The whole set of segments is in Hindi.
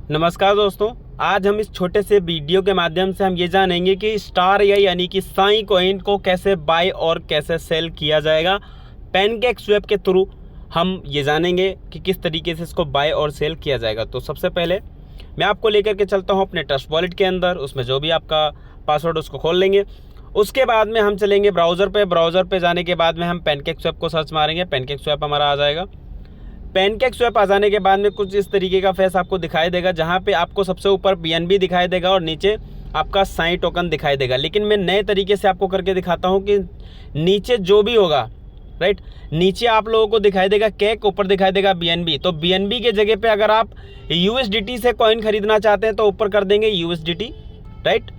नमस्कार दोस्तों, आज हम इस छोटे से वीडियो के माध्यम से हम ये जानेंगे कि स्टार एआई यानी कि साई कॉइन को कैसे बाय और कैसे सेल किया जाएगा। पैनकेक स्वैप के थ्रू हम ये जानेंगे कि किस तरीके से इसको बाय और सेल किया जाएगा। तो सबसे पहले मैं आपको लेकर के चलता हूँ अपने ट्रस्ट वॉलेट के अंदर। उसमें जो भी आपका पासवर्ड उसको खोल लेंगे। उसके बाद में हम चलेंगे ब्राउज़र पे जाने के बाद में हम पैनकेक स्वैप को सर्च मारेंगे। पैनकेक स्वैप हमारा आ जाएगा। पैनकेक स्वैप आ जाने के बाद में कुछ इस तरीके का फेस आपको दिखाई देगा, जहां पे आपको सबसे ऊपर BNB दिखाई देगा और नीचे आपका साई टोकन दिखाई देगा। लेकिन मैं नए तरीके से आपको करके दिखाता हूं कि नीचे जो भी होगा, राइट, नीचे आप लोगों को दिखाई देगा केक, ऊपर दिखाई देगा BNB। तो BNB के जगह पे अगर आप USDT से कॉइन खरीदना चाहते हैं तो ऊपर कर देंगे USDT, राइट,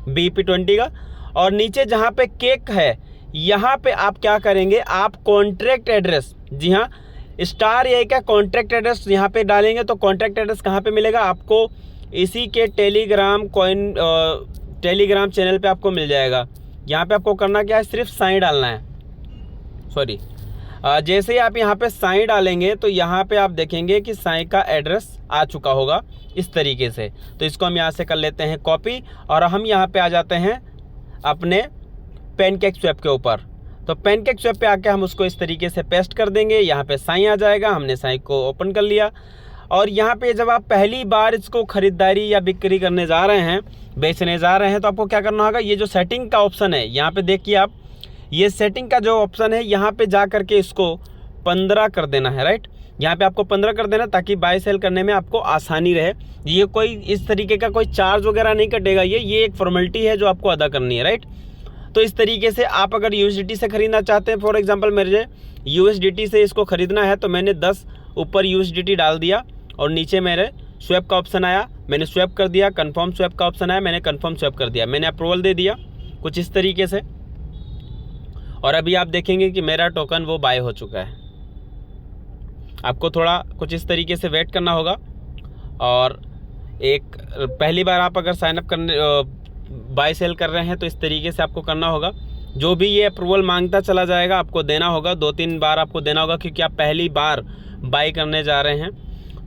BP20 का। और नीचे जहाँ पे केक है यहाँ पे आप क्या करेंगे, आप कॉन्ट्रैक्ट एड्रेस, जी हाँ, स्टार एआई का कॉन्ट्रैक्ट एड्रेस यहाँ पे डालेंगे। तो कॉन्ट्रैक्ट एड्रेस कहाँ पे मिलेगा आपको? इसी के टेलीग्राम चैनल पे आपको मिल जाएगा। यहाँ पे आपको करना क्या है, सिर्फ साइन डालना है। सॉरी, जैसे ही आप यहाँ पे साइन डालेंगे तो यहाँ पे आप देखेंगे कि साइन का एड्रेस आ चुका होगा इस तरीके से। तो इसको हम यहाँ से कर लेते हैं कॉपी और हम यहाँ पे आ जाते हैं अपने पैनकेक स्वैप के ऊपर। तो पैनकेक स्वैप पे आके हम उसको इस तरीके से पेस्ट कर देंगे। यहाँ पे साइन आ जाएगा, हमने साइन को ओपन कर लिया। और यहाँ पे जब आप पहली बार इसको खरीदारी या बिक्री करने जा रहे हैं, बेचने जा रहे हैं, तो आपको क्या करना होगा, ये जो सेटिंग का ऑप्शन है यहाँ पे देखिए आप, ये सेटिंग का जो ऑप्शन है यहाँ पे जा करके इसको 15 कर देना है, राइट। यहाँ पे आपको 15 कर देना ताकि बाय सेल करने में आपको आसानी रहे। ये कोई इस तरीके का कोई चार्ज वगैरह नहीं कटेगा, ये एक फॉर्मेलिटी है जो आपको अदा करनी है, राइट। तो इस तरीके से आप अगर USDT से खरीदना चाहते हैं, फॉर एग्जांपल मेरे USDT से इसको खरीदना है, तो मैंने 10 ऊपर USDT डाल दिया और नीचे मेरे स्वैप का ऑप्शन आया, मैंने स्वैप कर दिया। कंफर्म स्वैप का ऑप्शन आया, मैंने कंफर्म स्वैप कर दिया, मैंने अप्रूवल दे दिया कुछ इस तरीके से। और अभी आप देखेंगे कि मेरा टोकन वो बाय हो चुका है। आपको थोड़ा कुछ इस तरीके से वेट करना होगा। और एक पहली बार आप अगर साइनअप करने बाय सेल कर रहे हैं तो इस तरीके से आपको करना होगा। जो भी ये अप्रूवल मांगता चला जाएगा आपको देना होगा, 2-3 बार आपको देना होगा, क्योंकि आप पहली बार बाय करने जा रहे हैं।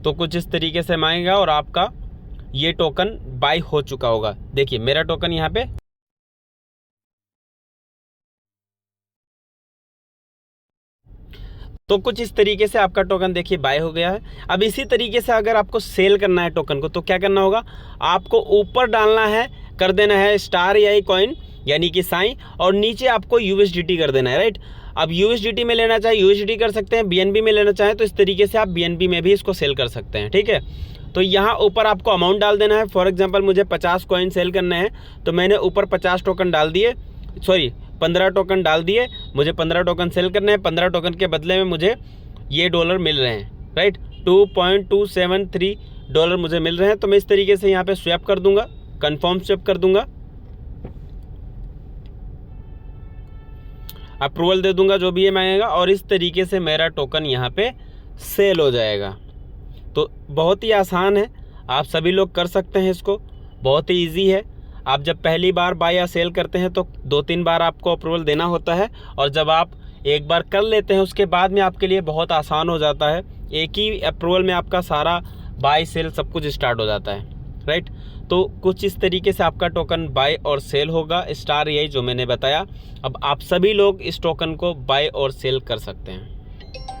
तो कुछ इस तरीके से मांगेगा और आपका ये टोकन बाय हो चुका होगा। देखिए मेरा टोकन यहाँ पे तो कुछ इस तरीके से आपका टोकन देखिए बाय हो गया है। अब इसी तरीके से अगर आपको सेल करना है टोकन को, तो क्या करना होगा, आपको ऊपर डालना है, कर देना है स्टार एआई कॉइन यानी कि साई, और नीचे आपको USDT कर देना है, राइट। अब USDT में लेना चाहे USDT कर सकते हैं, BNB में लेना चाहें तो इस तरीके से आप BNB में भी इसको सेल कर सकते हैं, ठीक है। तो यहाँ ऊपर आपको अमाउंट डाल देना है। फॉर एग्जाम्पल मुझे 50 कॉइन सेल करने हैं, तो मैंने ऊपर 50 टोकन डाल दिए, 15 टोकन डाल दिए। मुझे 15 टोकन सेल करने हैं, 15 टोकन के बदले में मुझे ये डॉलर मिल रहे हैं, राइट, $2.273 मुझे मिल रहे हैं। तो मैं इस तरीके से यहाँ पे स्वैप कर दूंगा, कंफर्म स्वैप कर दूंगा, अप्रूवल दे दूंगा जो भी ये मांगेगा, और इस तरीके से मेरा टोकन यहाँ पे सेल हो जाएगा। तो बहुत ही आसान है, आप सभी लोग कर सकते हैं इसको, बहुत ही ईजी है। आप जब पहली बार बाय या सेल करते हैं तो 2-3 बार आपको अप्रूवल देना होता है, और जब आप एक बार कर लेते हैं उसके बाद में आपके लिए बहुत आसान हो जाता है। एक ही अप्रूवल में आपका सारा बाय सेल सब कुछ स्टार्ट हो जाता है, राइट। तो कुछ इस तरीके से आपका टोकन बाय और सेल होगा स्टार एआई जो मैंने बताया। अब आप सभी लोग इस टोकन को बाय और सेल कर सकते हैं।